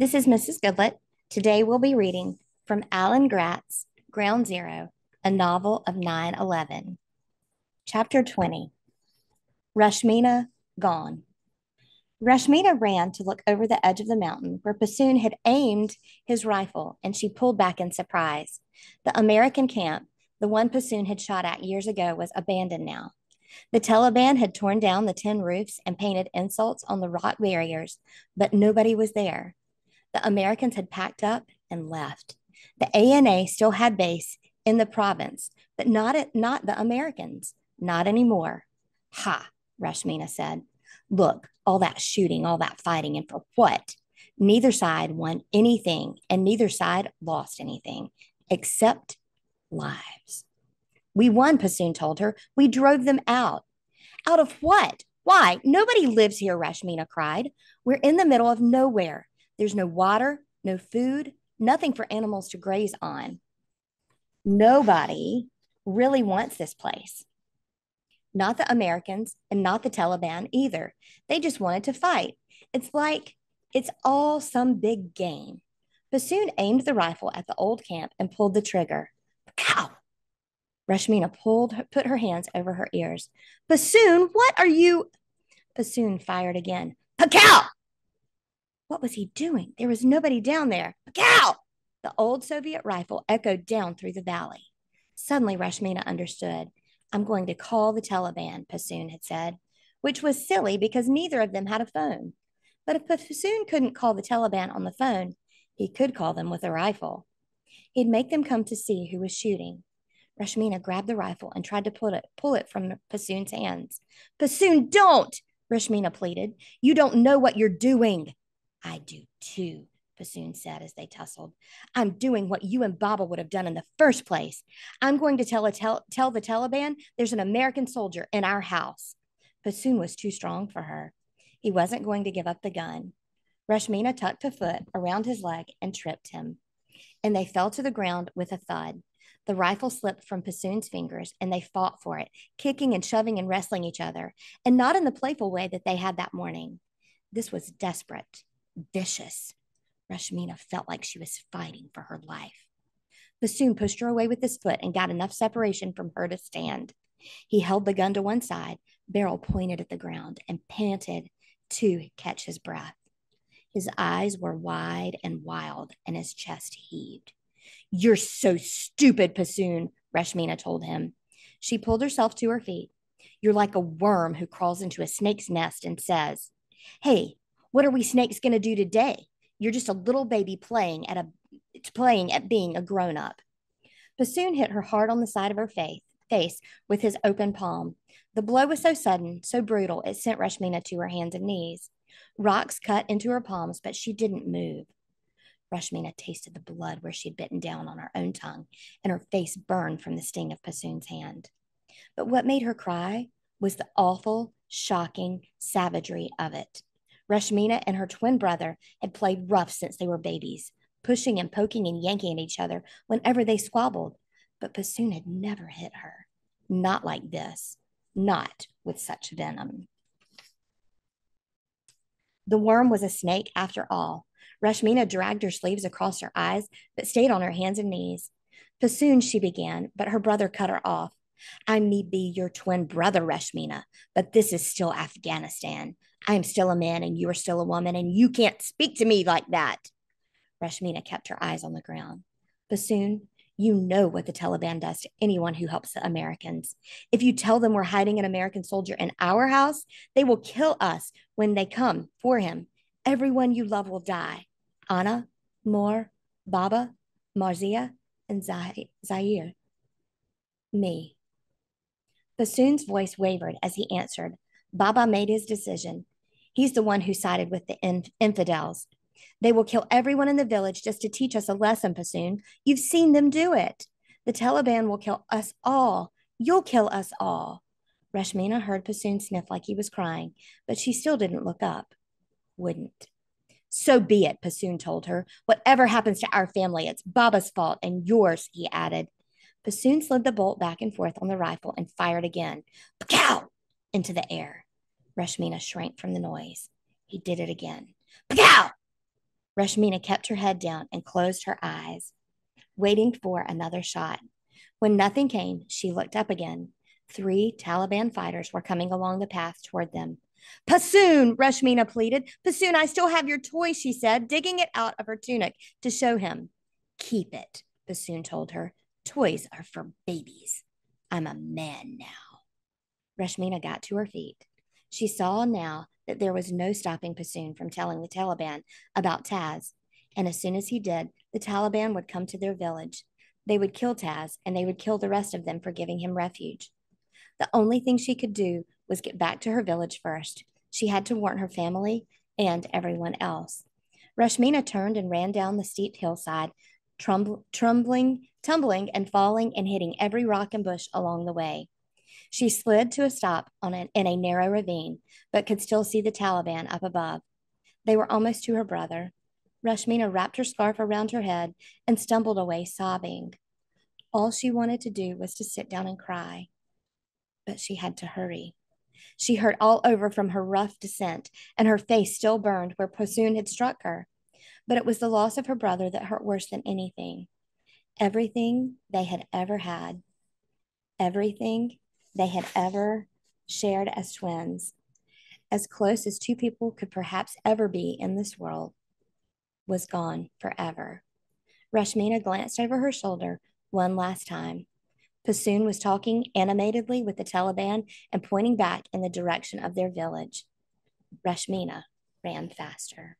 This is Mrs. Goodlet. Today we'll be reading from Alan Gratz, Ground Zero, a novel of 9/11. Chapter 20, Rashmina Gone. Rashmina ran to look over the edge of the mountain where Passoon had aimed his rifle, and she pulled back in surprise. The American camp, the one Passoon had shot at years ago, was abandoned now. The Taliban had torn down the tin roofs and painted insults on the rock barriers, but nobody was there. The Americans had packed up and left. The ANA still had base in the province, but not the Americans, not anymore. Ha, Rashmina said. Look, all that shooting, all that fighting, and for what? Neither side won anything, and neither side lost anything, except lives. We won, Passoon told her. We drove them out. Out of what? Why? Nobody lives here, Rashmina cried. We're in the middle of nowhere. There's no water, no food, nothing for animals to graze on. Nobody really wants this place. Not the Americans and not the Taliban either. They just wanted to fight. It's like it's all some big game. Bassoon aimed the rifle at the old camp and pulled the trigger. Pow! Rashmina put her hands over her ears. Bassoon, what are you? Bassoon fired again. Pacow! What was he doing? There was nobody down there. Pacow! The old Soviet rifle echoed down through the valley. Suddenly, Rashmina understood. I'm going to call the Taliban, Passoon had said, which was silly because neither of them had a phone. But if Passoon couldn't call the Taliban on the phone, he could call them with a rifle. He'd make them come to see who was shooting. Rashmina grabbed the rifle and tried to pull it from Passoon's hands. Passoon, don't! Rashmina pleaded. You don't know what you're doing. I do too, Passoon said as they tussled. I'm doing what you and Baba would have done in the first place. I'm going to tell the Taliban there's an American soldier in our house. Passoon was too strong for her. He wasn't going to give up the gun. Rashmina tucked a foot around his leg and tripped him, and they fell to the ground with a thud. The rifle slipped from Passoon's fingers, and they fought for it, kicking and shoving and wrestling each other, and not in the playful way that they had that morning. This was desperate, vicious. Rashmina felt like she was fighting for her life. Passoon pushed her away with his foot and got enough separation from her to stand. He held the gun to one side, barrel pointed at the ground, and panted to catch his breath. His eyes were wide and wild, and his chest heaved. You're so stupid, Passoon, Rashmina told him. She pulled herself to her feet. You're like a worm who crawls into a snake's nest and says, Hey, what are we snakes going to do today? You're just a little baby playing at being a grown-up. Passoon hit her hard on the side of her face with his open palm. The blow was so sudden, so brutal, it sent Rashmina to her hands and knees. Rocks cut into her palms, but she didn't move. Rashmina tasted the blood where she had bitten down on her own tongue, and her face burned from the sting of Passoon's hand. But what made her cry was the awful, shocking savagery of it. Rashmina and her twin brother had played rough since they were babies, pushing and poking and yanking at each other whenever they squabbled. But Passoon had never hit her. Not like this. Not with such venom. The worm was a snake after all. Rashmina dragged her sleeves across her eyes, but stayed on her hands and knees. Passoon, she began, but her brother cut her off. I may be your twin brother, Rashmina, but this is still Afghanistan. I am still a man and you are still a woman, and you can't speak to me like that. Rashmina kept her eyes on the ground. Passoon, you know what the Taliban does to anyone who helps the Americans. If you tell them we're hiding an American soldier in our house, they will kill us when they come for him. Everyone you love will die. Anna, Moore, Baba, Marzia, and Zaire. Me. Passoon's voice wavered as he answered. Baba made his decision. He's the one who sided with the infidels. They will kill everyone in the village just to teach us a lesson, Passoon. You've seen them do it. The Taliban will kill us all. You'll kill us all. Rashmina heard Passoon sniff like he was crying, but she still didn't look up. Wouldn't. So be it, Passoon told her. Whatever happens to our family, it's Baba's fault and yours, he added. Passoon slid the bolt back and forth on the rifle and fired again. Pacow! Into the air. Rashmina shrank from the noise. He did it again. Pacow! Rashmina kept her head down and closed her eyes, waiting for another shot. When nothing came, she looked up again. 3 Taliban fighters were coming along the path toward them. Passoon, Rashmina pleaded. Passoon, I still have your toy, she said, digging it out of her tunic to show him. Keep it, Passoon told her. Toys are for babies. I'm a man now. Rashmina got to her feet. She saw now that there was no stopping Passoon from telling the Taliban about Taz. And as soon as he did, the Taliban would come to their village. They would kill Taz, and they would kill the rest of them for giving him refuge. The only thing she could do was get back to her village first. She had to warn her family and everyone else. Rashmina turned and ran down the steep hillside, tumbling and falling and hitting every rock and bush along the way. She slid to a stop in a narrow ravine, but could still see the Taliban up above. They were almost to her brother. Rashmina wrapped her scarf around her head and stumbled away, sobbing. All she wanted to do was to sit down and cry, but she had to hurry. She hurt all over from her rough descent, and her face still burned where Passoon had struck her. But it was the loss of her brother that hurt worse than anything. Everything they had ever had, everything they had ever shared as twins, as close as 2 people could perhaps ever be in this world, was gone forever. Rashmina glanced over her shoulder one last time. Passoon was talking animatedly with the Taliban and pointing back in the direction of their village. Rashmina ran faster.